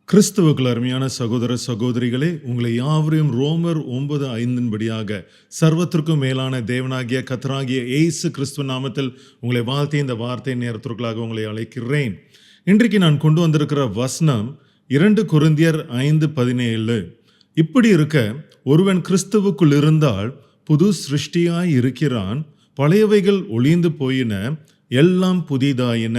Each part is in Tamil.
கிறிஸ்துவுக்குள் அருமையான சகோதர சகோதரிகளே, உங்களை யாவரையும் ரோமர் 9:5 படியாக சர்வத்திற்கும் மேலான தேவனாகிய கர்த்தராகிய இயேசு கிறிஸ்துவ நாமத்தில் உங்களை வாழ்த்தி இந்த வார்த்தை நேரத்திற்குள்ளாக உங்களை அழைக்கிறேன். இன்றைக்கு நான் கொண்டு வந்திருக்கிற வசனம் 2 கொரிந்தியர் 5:17. இப்படி இருக்க, ஒருவன் கிறிஸ்துவுக்குள் இருந்தால் புது சிருஷ்டியாய் இருக்கிறான், பழையவைகள் ஒளிந்து போயின, எல்லாம் புதிதாயின.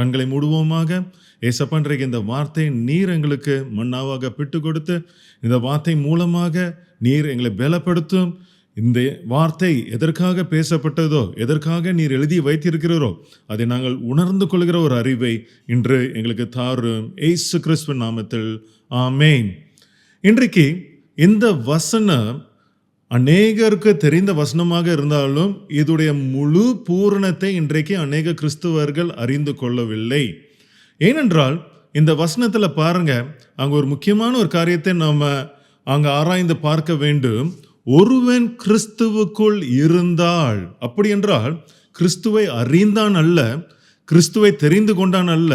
கண்களை மூடுவோமாக. ஏசப்பா, இன்றைக்கு இந்த வார்த்தை நீர் எங்களுக்கு மன்னாவாக பிட்டு கொடுத்து, இந்த வார்த்தை மூலமாக நீர் எங்களை பலப்படுத்தும். இந்த வார்த்தை எதற்காக பேசப்பட்டதோ, எதற்காக நீர் எழுதி வைத்திருக்கிறீரோ, அதை நாங்கள் உணர்ந்து கொள்கிற ஒரு அறிவை இன்று எங்களுக்கு தாரும். இயேசு கிறிஸ்துவின் நாமத்தில் ஆமென். இன்றைக்கு இந்த வசனம் அநேகருக்கு தெரிந்த வசனமாக இருந்தாலும் இதோடைய முழு பூரணத்தை இன்றைக்கு அநேக கிறிஸ்துவர்கள் அறிந்து கொள்ளவில்லை. ஏனென்றால் இந்த வசனத்தில் பாருங்க, அங்கே ஒரு முக்கியமான ஒரு காரியத்தை நாம் அங்கே ஆராய்ந்து பார்க்க வேண்டும். ஒருவன் கிறிஸ்துவுக்குள் இருந்தால், அப்படி என்றால் கிறிஸ்துவை அறிந்தான் அல்ல, கிறிஸ்துவை தெரிந்து கொண்டான் அல்ல,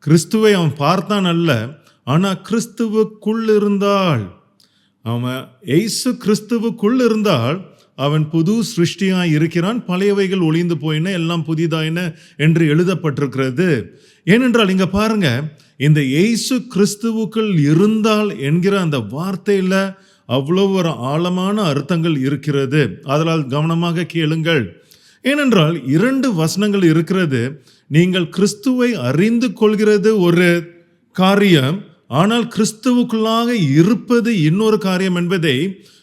கிறிஸ்துவை அவன் பார்த்தான் அல்ல, ஆனால் கிறிஸ்துவுக்குள் இருந்தால், அவன் இயேசு கிறிஸ்துவுக்குள் இருந்தால் அவன் புது சிருஷ்டியாய் இருக்கிறான், பழையவைகள் ஒளிந்து போயின, எல்லாம் புதிதாயின என்று எழுதப்பட்டிருக்கிறது. ஏனென்றால் இங்க பாருங்க, இந்த இயேசு கிறிஸ்துவுக்குள் இருந்தால் என்கிற அந்த வார்த்தையில அவ்வளவு ஒரு ஆழமான அர்த்தங்கள் இருக்கிறது. அதனால் கவனமாக கேளுங்கள். ஏனென்றால் 2 வசனங்கள் இருக்கிறது. நீங்கள் கிறிஸ்துவை அறிந்து கொள்கிறது ஒரு காரியம், ஆனால் கிறிஸ்துவுக்குள்ளாக இருப்பது இன்னொரு காரியம் என்பதை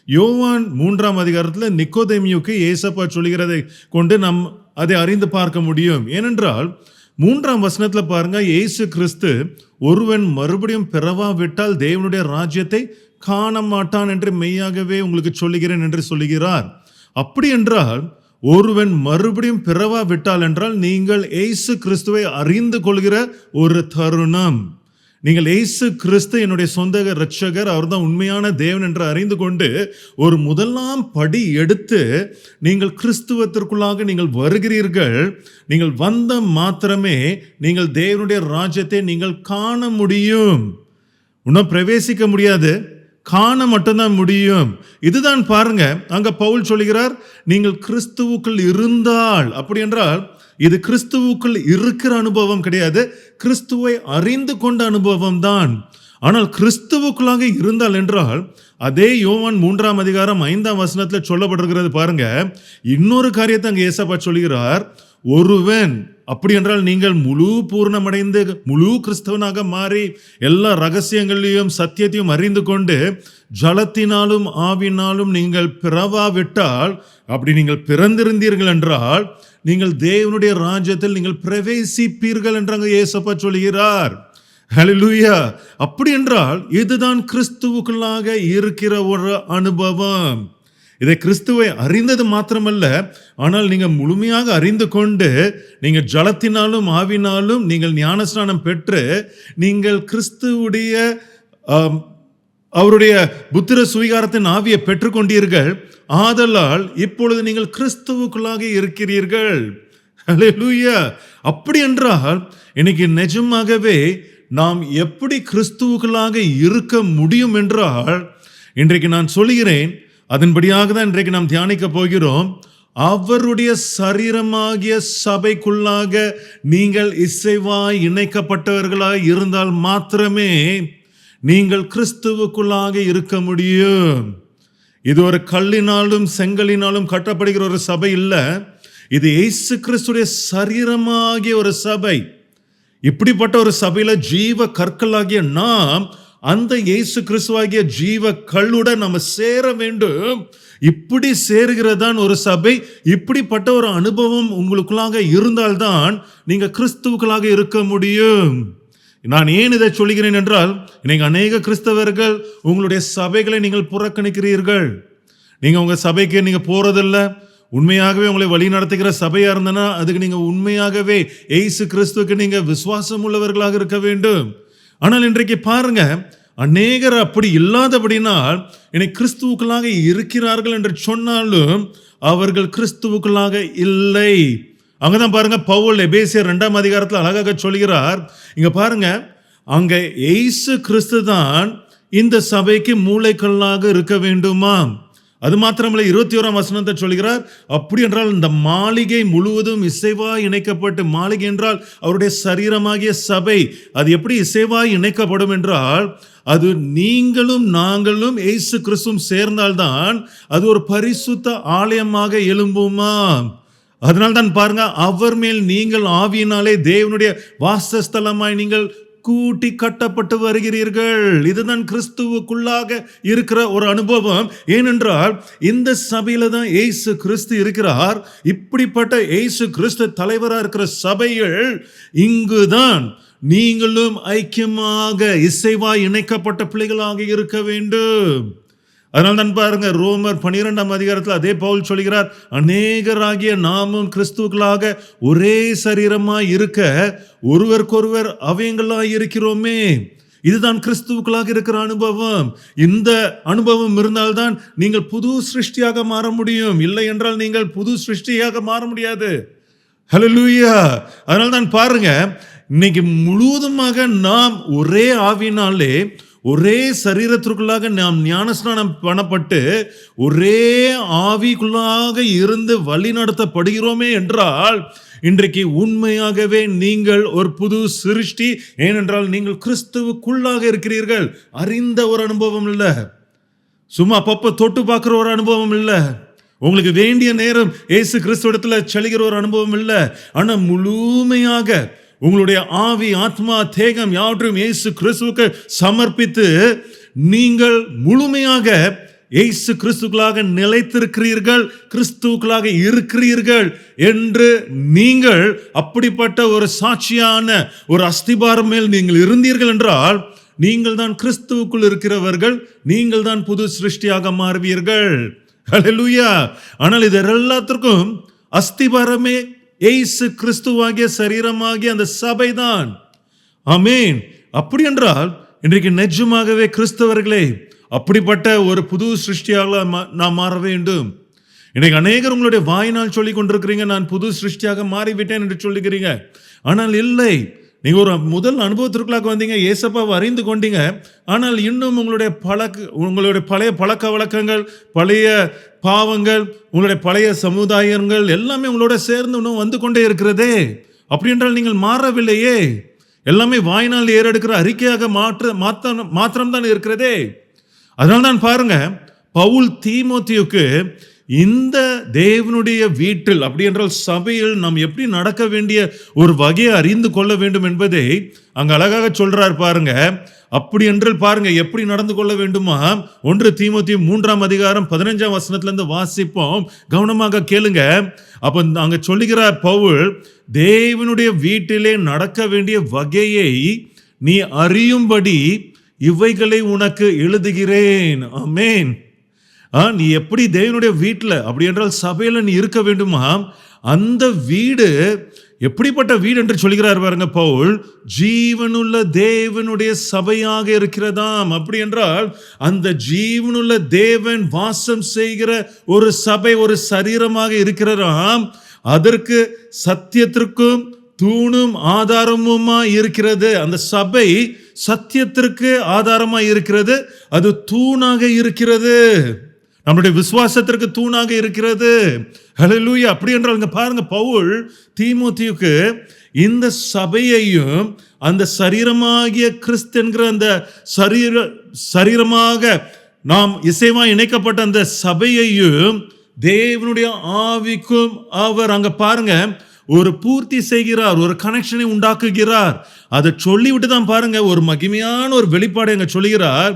யோவான் 3ஆம் அதிகாரத்தில் நிக்கோதேமியுக்கு ஏசப்பா சொல்கிறதை கொண்டு நாம் அதை அறிந்து பார்க்க முடியும். ஏனென்றால் 3ஆம் வசனத்தில் பாருங்க, இயேசு கிறிஸ்து ஒருவன் மறுபடியும் பிறவாவிட்டால் தேவனுடைய ராஜ்யத்தை காண மாட்டான் என்று மெய்யாகவே உங்களுக்கு சொல்லுகிறேன் என்று சொல்லுகிறார். அப்படி என்றால் ஒருவன் மறுபடியும் பிறவாவிட்டால் என்றால் நீங்கள் இயேசு கிறிஸ்துவை அறிந்து கொள்கிற ஒரு தருணம். நீங்கள் இயேசு கிறிஸ்து என்னுடைய சொந்த இரட்சகர், அவர் தான் உண்மையான தேவன் என்று அறிந்து கொண்டு ஒரு முதலாம் படி எடுத்து நீங்கள் கிறிஸ்துவத்திற்குள்ளாக நீங்கள் வருகிறீர்கள். நீங்கள் வந்த மாத்திரமே நீங்கள் தேவனுடைய ராஜ்யத்தை நீங்கள் காண முடியும். இன்னும் பிரவேசிக்க முடியாது, காண மட்டும்தான் முடியும். இதுதான் பாருங்க, அங்க பவுல் சொல்கிறார், நீங்கள் கிறிஸ்துவுக்குள் இருந்தால். அப்படி என்றால் இது கிறிஸ்துவுக்குள் இருக்கிற அனுபவம் கிடையாது, கிறிஸ்துவை அறிந்து கொண்ட அனுபவம் தான். ஆனால் கிறிஸ்துவுக்குள்ளாக இருந்தால் என்றால் அதே யோவான் 3ஆம் அதிகாரம் 5ஆம் வசனத்தில் சொல்லப்பட்டிருக்கிறது பாருங்க. இன்னொரு காரியத்தை அங்கே ஏசப்பா சொல்கிறார், ஒருவன், அப்படி என்றால் நீங்கள் முழு பூர்ணமடைந்து முழு கிறிஸ்தவனாக மாறி எல்லா ரகசியங்களையும் சத்தியத்தையும் அறிந்து கொண்டு ஜலத்தினாலும் ஆவினாலும் நீங்கள் பிறவாவிட்டால், அப்படி நீங்கள் பிறந்திருந்தீர்கள் என்றால் நீங்கள் தேவனுடைய ராஜ்யத்தில் நீங்கள் பிரவேசிப்பீர்கள் என்றாங்க ஏசப்பா சொல்கிறார். ஹல்லேலூயா. அப்படி என்றால் இதுதான் கிறிஸ்துவுக்குள்ளாக இருக்கிற ஒரு அனுபவம். இதை கிறிஸ்துவை அறிந்தது மாத்திரமல்ல, ஆனால் நீங்கள் முழுமையாக அறிந்து கொண்டு நீங்கள் ஜலத்தினாலும் ஆவினாலும் நீங்கள் ஞானஸ்நானம் பெற்று நீங்கள் கிறிஸ்துவுடைய அவருடைய புத்திர சுவீகாரத்தின் ஆவியை பெற்றுக்கொண்டீர்கள். ஆதலால் இப்பொழுது நீங்கள் கிறிஸ்துவுக்குள்ளாக இருக்கிறீர்கள். ஹல்லேலூயா. அப்படி என்றால் இன்னைக்கு நிஜமாகவே நாம் எப்படி கிறிஸ்துவுக்குள்ளாக இருக்க முடியும் என்றால், இன்றைக்கு நான் சொல்கிறேன், அதன்படியாக தான் இன்றைக்கு நாம் தியானிக்க போகிறோம். அவருடைய சரீரமாகிய சபைக்குள்ளாக நீங்கள் இசைவாய் இணைக்கப்பட்டவர்களாய் இருந்தால் மாத்திரமே நீங்கள் கிறிஸ்துவுக்குள்ளாக இருக்க முடியும். இது ஒரு கல்லினாலும் செங்கலினாலும் கட்டப்படுகிற ஒரு சபை இல்ல, இது இயேசு கிறிஸ்துடைய சரீரமாகிய ஒரு சபை. இப்படிப்பட்ட ஒரு சபையில ஜீவ கற்களாகிய நாம் அந்த இயேசு கிறிஸ்துவாகிய ஜீவ கல்லுடன் நம்ம சேர வேண்டும். இப்படி சேருகிறதான் ஒரு சபை. இப்படிப்பட்ட ஒரு அனுபவம் உங்களுக்குள்ளாக இருந்தால்தான் நீங்க கிறிஸ்துவுக்குள்ளாக இருக்க முடியும். நான் ஏன் இதை சொல்கிறேன் என்றால், இன்னைக்கு அநேக கிறிஸ்தவர்கள் உங்களுடைய சபைகளை நீங்கள் புறக்கணிக்கிறீர்கள். நீங்க உங்க சபைக்கு நீங்க போறதில்ல. உண்மையாகவே உங்களை வழி நடத்துகிற சபையா இருந்தனா அதுக்கு நீங்க உண்மையாகவே இயேசு கிறிஸ்துவுக்கு நீங்க விசுவாசம் உள்ளவர்களாக இருக்க வேண்டும். ஆனால் இன்றைக்கு பாருங்க, அநேகர் அப்படி இல்லாதபடினால் இன்னைக்கு கிறிஸ்துவுக்குள்ளாக இருக்கிறார்கள் என்று சொன்னாலும் அவர்கள் கிறிஸ்துவுக்குள்ளாக இல்லை. அங்கதான் பாருங்க, பவுல் எபேசியர் 2ஆம் அதிகாரத்தில் அழகாக சொல்கிறார். இங்க பாருங்க, அங்க இயேசு கிறிஸ்து தான் இந்த சபைக்கு மூளைக்கல்லாக இருக்க வேண்டுமாம். அது மாத்திரமல்ல, 21ஆம் வசனத்தை சொல்கிறார், அப்படி என்றால் இந்த மாளிகை முழுவதும் இசைவாய் இணைக்கப்பட்டு, மாளிகை என்றால் அவருடைய சரீரமாகிய சபை, அது எப்படி இசைவாய் இணைக்கப்படும் என்றால், அது நீங்களும் நாங்களும் இயேசு கிறிஸ்துவும் சேர்ந்தால்தான் அது ஒரு பரிசுத்த ஆலயமாக எழும்புமா. அதனால்தான் பாருங்க, அவர் மேல் நீங்கள் ஆவியினாலே தேவனுடைய வாசஸ்தலமாய் நீங்கள் கூட்டி கட்டப்பட்டு வருகிறீர்கள். இதுதான் கிறிஸ்துவுக்குள்ளாக இருக்கிற ஒரு அனுபவம். ஏனென்றால் இந்த சபையில தான் இயேசு கிறிஸ்து இருக்கிறார். இப்படிப்பட்ட இயேசு கிறிஸ்து தலைவராக இருக்கிற சபைகள் இங்குதான் நீங்களும் ஐக்கியமாக இசைவாய் இணைக்கப்பட்ட பிள்ளைகளாக இருக்க வேண்டும். அதனால தான் பாருங்க, ரோமர் 12ஆம் அதிகாரத்தில் அதே பவுல் சொல்கிறார், அநேகராகிய நாமும் கிறிஸ்துக்களாக ஒரே சரீரமாய் இருக்க ஒருவருக்கொருவர் அவயங்களாய் இருக்கிறோமே. இதுதான் கிறிஸ்துவுக்களாக இருக்கிற அனுபவம். இந்த அனுபவம் இருந்தால்தான் நீங்கள் புது சிருஷ்டியாக மாற முடியும். இல்லை என்றால் நீங்கள் புது சிருஷ்டியாக மாற முடியாது. ஹல்லேலூயா. அதனால தான் பாருங்க, இன்னைக்கு முழுவதுமாக நாம் ஒரே ஆவியினாலே ஒரே சரீரத்திற்குள்ளாக நாம் ஞானஸ்நானம் பண்ணப்பட்டு ஒரே ஆவிக்குள்ளாக இருந்து வழி நடத்தப்படுகிறோமே என்றால் இன்றைக்கு உண்மையாகவே நீங்கள் ஒரு புது சிருஷ்டி. ஏனென்றால் நீங்கள் கிறிஸ்துவுக்குள்ளாக இருக்கிறீர்கள். அறிந்த ஒரு அனுபவம் இல்லை, சும்மா அப்பப்போ தொட்டு பார்க்குற ஒரு அனுபவம் இல்லை, உங்களுக்கு வேண்டிய நேரம் இயேசு கிறிஸ்துவிடத்துல செல்கிற ஒரு அனுபவம் இல்லை. ஆனால் முழுமையாக உங்களுடைய ஆவி, ஆத்மா, தேகம் யாவற்றையும் இயேசு கிறிஸ்துவுக்கு சமர்ப்பித்து நீங்கள் முழுமையாக இயேசு கிறிஸ்துக்களாக நிலைத்திருக்கிறீர்கள், கிறிஸ்துக்களாக இருக்கிறீர்கள் என்று நீங்கள் அப்படிப்பட்ட ஒரு சாட்சியான ஒரு அஸ்திபாரம் மேல் நீங்கள் இருந்தீர்கள் என்றால் நீங்கள் தான் கிறிஸ்துவுக்குள் இருக்கிறவர்கள், நீங்கள் தான் புது சிருஷ்டியாக மாறுவீர்கள். ஹல்லேலூயா. ஆனால் இது எல்லாத்திற்கும் அஸ்திபாரமே இயேசு கிறிஸ்துவாகிய சரீரமாகிய அந்த சபைதான். ஆமென். அப்படி என்றால் இன்றைக்கு நிஜமாகவே கிறிஸ்தவர்களே அப்படிப்பட்ட ஒரு புது சிருஷ்டியாக நாம் மாற வேண்டும். இன்னைக்கு அநேகர் உங்களுடைய வாயினால் சொல்லி கொண்டிருக்கிறீங்க, நான் புது சிருஷ்டியாக மாறிவிட்டேன் என்று சொல்லுகிறீங்க. ஆனால் இல்லை, நீங்க ஒரு முதல் அனுபவத்திற்குள்ளாக வந்தீங்க, ஏசப்பாவை அறிந்து கொண்டீங்க. ஆனால் இன்னும் உங்களுடைய பழைய பழக்க வழக்கங்கள், பழைய பாவங்கள், உங்களுடைய பழைய சமுதாயங்கள் எல்லாமே உங்களோட சேர்ந்து இன்னும் வந்து கொண்டே இருக்கிறதே. அப்படி என்றால் நீங்கள் மாறவில்லையே. எல்லாமே வாயினால் ஏறெடுக்கிற அறிக்கையாக மாத்திரம்தான் இருக்கிறதே. அதனால்தான் பாருங்க, பவுல் தீமோத்தேயுக்கு இந்த தேவனுடைய வீட்டில், அப்படி என்றால் சபையில் நாம் எப்படி நடக்க வேண்டிய ஒரு வகையை அறிந்து கொள்ள வேண்டும் என்பதை அங்க அழகாக சொல்றார் பாருங்க. அப்படி என்றால் பாருங்க எப்படி நடந்து கொள்ள வேண்டுமா. 1 தீமோத்தேயு 3ஆம் அதிகாரம் 15ஆம் வசனத்துல இருந்து வாசிப்போம், கவனமாக கேளுங்க. அப்ப அங்க சொல்லுகிறார் பவுல், தேவனுடைய வீட்டிலே நடக்க வேண்டிய வகையை நீ அறியும்படி இவைகளை உனக்கு எழுதுகிறேன். ஆமென். நீ எப்படி தேவனுடைய வீட்டில், அப்படி என்றால் சபையில நீ இருக்க வேண்டுமா. அந்த வீடு எப்படிப்பட்ட வீடு என்று சொல்கிறார் பாருங்க பவுல், ஜீவனுள்ள தேவனுடைய சபையாக இருக்கிறதாம். அப்படி என்றால் அந்த ஜீவனுள்ள தேவன் வாசம் செய்கிற ஒரு சபை, ஒரு சரீரமாக இருக்கிறதாம். அதற்கு சத்தியத்திற்கும் தூணும் ஆதாரமுமா இருக்கிறது. அந்த சபை சத்தியத்திற்கு ஆதாரமா இருக்கிறது, அது தூணாக இருக்கிறது, நம்முடைய விசுவாசத்திற்கு தூணாக இருக்கிறது. ஹல்லேலூயா. அப்படி என்றால் இங்க பாருங்க, பவுல் தீமோத்தேயுக்கு இந்த சபையையும் அந்த சரீரமாகிய கிறிஸ்து என்கிற அந்த சரீரமாக நாம் இசைவாய் இணைக்கப்பட்ட அந்த சபையையும் தேவனுடைய ஆவிக்கும் அவர் அங்க பாருங்க ஒரு பூர்த்தி செய்கிறார், ஒரு கனெக்ஷனை உண்டாக்குகிறார். அதை சொல்லிவிட்டு தான் பாருங்க ஒரு மகிமையான ஒரு வெளிப்பாடு அங்க சொல்லுகிறார்.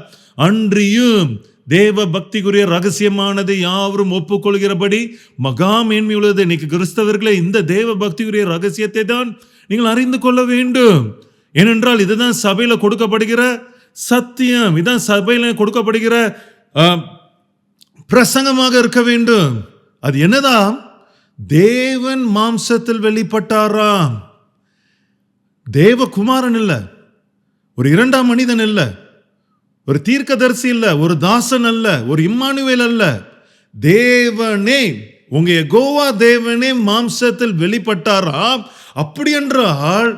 அன்றியும் தேவ பக்திக்குரிய ரகசியமானது யாவரும் ஒப்புக்கொள்கிறபடி மகா மேன்மை உள்ளது. இன்னைக்கு கிறிஸ்தவர்களே, இந்த தேவ பக்திக்குரிய ரகசியத்தை தான் நீங்கள் அறிந்து கொள்ள வேண்டும். ஏனென்றால் இதுதான் சபையில கொடுக்கப்படுகிற சத்தியம், இதுதான் சபையில கொடுக்கப்படுகிற பிரசங்கமாக இருக்க வேண்டும். அது என்னதான்? தேவன் மாம்சத்தில் வெளிப்பட்டாராம். தேவகுமாரன் இல்ல, ஒரு இரண்டாம் மனிதன் இல்ல, ஒரு தீர்க்கதரிசி இல்ல, ஒரு தாசன் அல்ல, ஒரு இம்மானுவேல் அல்ல, தேவனே, உங்க யெகோவா தேவனே மாம்சத்தில் வெளிப்பட்டாராம். அப்படி என்றால்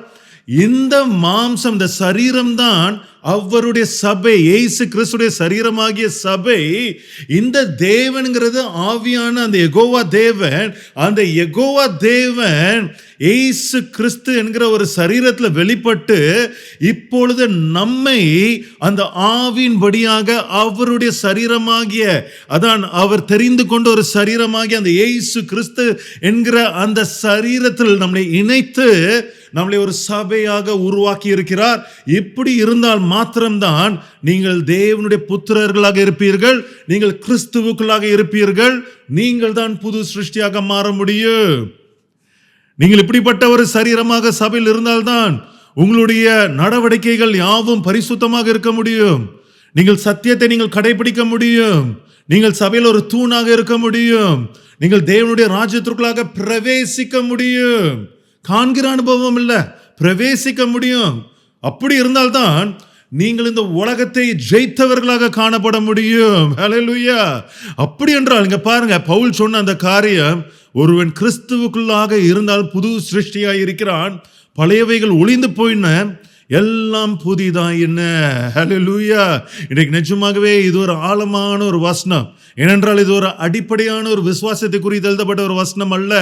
இந்த மாம்சம், இந்த சரீரம் தான் அவருடைய சபை, இயேசு கிறிஸ்துடைய சரீரமாகிய சபை. இந்த தேவன்கிறது ஆவியான அந்த யெகோவா தேவன். அந்த யெகோவா தேவன் இயேசு கிறிஸ்து என்கிற ஒரு சரீரத்தில் வெளிப்பட்டு இப்பொழுது நம்மை அந்த ஆவியின்படியாக அவருடைய சரீரமாகிய, அதான் அவர் தெரிந்து கொண்ட ஒரு சரீரமாகிய அந்த இயேசு கிறிஸ்து என்கிற அந்த சரீரத்தில் நம்மை இணைத்து நம்மளை ஒரு சபையாக உருவாக்கி இருக்கிறார். இப்படி இருந்தால் மாத்திரம்தான் நீங்கள் தேவனுடைய புத்திரர்களாக இருப்பீர்கள், நீங்கள் கிறிஸ்துவுக்குள்ளாக இருப்பீர்கள், நீங்கள் தான் புது சிருஷ்டியாக மாற முடியும். நீங்கள் இப்படிப்பட்ட ஒரு சரீரமாக சபையில் இருந்தால்தான் உங்களுடைய நடவடிக்கைகள் யாவும் பரிசுத்தமாக இருக்க முடியும். நீங்கள் சத்தியத்தை நீங்கள் கடைபிடிக்க முடியும். நீங்கள் சபையில் ஒரு தூணாக இருக்க முடியும். நீங்கள் தேவனுடைய ராஜ்யத்திற்குள்ளாக பிரவேசிக்க முடியும். காண்கிற அனுபவம் இல்ல, பிரவேசிக்க முடியும். அப்படி இருந்தால்தான் நீங்கள் இந்த உலகத்தை ஜெயித்தவர்களாக காணப்பட முடியும். ஹல்லேலூயா. அப்படி என்றால் இங்க பாருங்க, பவுல் சொன்ன அந்த காரியம், ஒருவன் கிறிஸ்துவுக்குள்ளாக இருந்தால் புது சிருஷ்டியாய் இருக்கிறான், பழையவைகள் ஒளிந்து போயின, எல்லாம் புதிதாயின. ஹல்லேலூயா. இன்னைக்கு நிஜமாகவே இது ஒரு ஆழமான ஒரு வசனம். ஏனென்றால் இது ஒரு அடிப்படையான ஒரு விசுவாசத்தை குறித்து எழுதப்பட்ட ஒரு வசனம் அல்ல.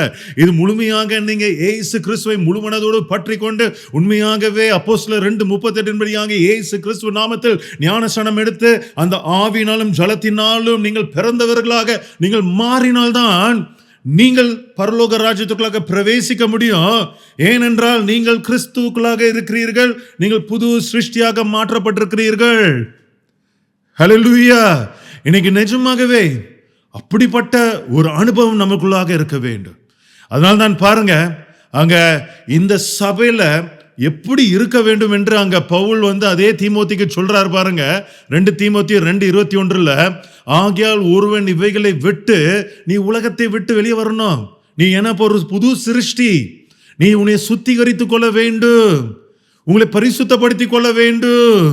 இது முழுமையாக நீங்க இயேசு கிறிஸ்துவை முழுமனதோடு பற்றி கொண்டு உண்மையாகவே அப்போஸ்தலர் 2:38 படியாக இயேசு கிறிஸ்துவ நாமத்தில் ஞானஸ்நானம் எடுத்து அந்த ஆவியினாலும் ஜலத்தினாலும் நீங்கள் பிறந்தவர்களாக நீங்கள் மாறினால்தான் நீங்கள் பரலோக ராஜ்யத்துக்குள்ளாக பிரவேசிக்க முடியும். ஏனென்றால் நீங்கள் கிறிஸ்துவுக்குள்ளாக இருக்கிறீர்கள், நீங்கள் புது சிருஷ்டியாக மாற்றப்பட்டிருக்கிறீர்கள். ஹல்லேலூயா. இன்னைக்கு நிஜமாகவே அப்படிப்பட்ட ஒரு அனுபவம் நமக்குள்ளாக இருக்க வேண்டும். அதனால தான் பாருங்க, அங்க இந்த சபையில எப்படி இருக்க வேண்டும் என்று அங்க பவுல் அதே தீமோத்திக்கு சொல்றாரு பாருங்க. 2 தீமோத்தி 2:21 ஆகையால் ஒருவன் இவைகளை விட்டு நீ உலகத்தை விட்டு வெளியே வரணும். நீ எனக்கு ஒரு புது சிருஷ்டி, நீ உன்னை சுத்திகரித்துக் கொள்ள வேண்டும், உங்களை பரிசுத்தப்படுத்திக் கொள்ள வேண்டும்.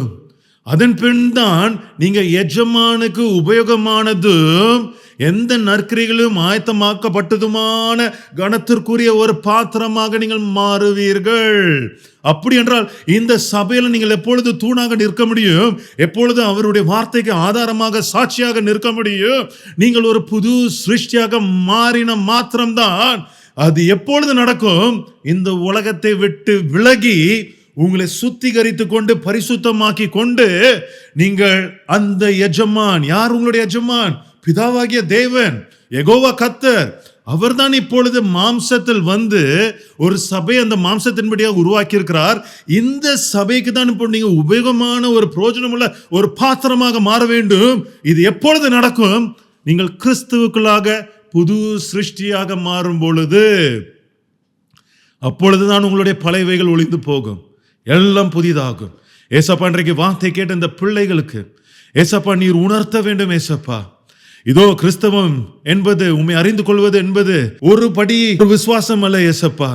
அதன் பின் தான் நீங்க எஜமானுக்கு உபயோகமானதும் எந்த நற்கிரிகளும் ஆயத்தமாக்கப்பட்டதுமான கனத்திற்குரிய ஒரு பாத்திரமாக நீங்கள் மாறுவீர்கள். அப்படி என்றால் இந்த சபையில் நீங்கள் எப்பொழுது தூணாக நிற்க முடியும், எப்பொழுது அவருடைய வார்த்தைக்கு ஆதாரமாக சாட்சியாக நிற்க முடியும். நீங்கள் ஒரு புது சிருஷ்டியாக மாறின மாத்திரம்தான் அது எப்பொழுது நடக்கும், இந்த உலகத்தை விட்டு விலகி உங்களை சுத்திகரித்து கொண்டு பரிசுத்தமாக்கி கொண்டு நீங்கள் அந்த எஜமான், யார் உங்களுடைய எஜமான்? பிதாவாகிய தேவன், யெகோவா கர்த்தர். அவர்தான் இப்பொழுது மாம்சத்தில் ஒரு சபை அந்த மாம்சத்தின்படியாக உருவாக்கி இருக்கிறார். இந்த சபைக்கு தான் இப்போ நீங்க உபயோகமான ஒரு பிரயோஜனமுள்ள ஒரு பாத்திரமாக மாற வேண்டும். இது எப்பொழுது நடக்கும்? நீங்கள் கிறிஸ்துவுக்குள்ளாக புது சிருஷ்டியாக மாறும் பொழுது. அப்பொழுதுதான் உங்களுடைய பழையவைகள் ஒளிந்து போகும், எல்லாம் புதிதாகும். ஏசப்பா, இன்றைக்கு வார்த்தை கேட்ட இந்த பிள்ளைகளுக்கு ஏசப்பா நீர் உணர்த்த வேண்டும். ஏசப்பா, இதோ கிறிஸ்தவம் என்பது, உம்மை அறிந்து கொள்வது என்பது ஒரு படி விசுவாசம் அல்ல ஏசப்பா,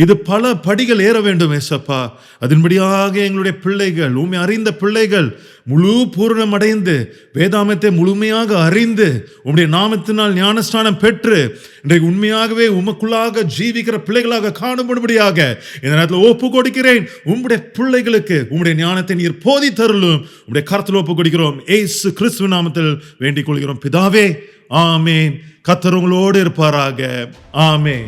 இது பல படிகள் ஏற வேண்டும் ஏசப்பா. அதன்படியாக எங்களுடைய பிள்ளைகள், உம்மை அறிந்த பிள்ளைகள் முழு பூரணம் அடைந்து வேதாமத்தை முழுமையாக அறிந்து உம்முடைய நாமத்தினால் ஞானஸ்நானம் பெற்று இன்றைக்கு உண்மையாகவே உமக்குள்ளாக ஜீவிக்கிற பிள்ளைகளாக காணப்படும்படியாக இந்த நேரத்தில் ஒப்பு கொடுக்கிறேன். உம்முடைய பிள்ளைகளுக்கு உம்முடைய ஞானத்தை நீர் போதி தருளும். உம்முடைய கரத்தில் ஒப்பு கொடுக்கிறோம், இயேசு கிறிஸ்துவ நாமத்தில் வேண்டிக் கொள்கிறோம் பிதாவே. ஆமேன். கர்த்தர் உங்களோடு இருப்பாராக. ஆமேன்.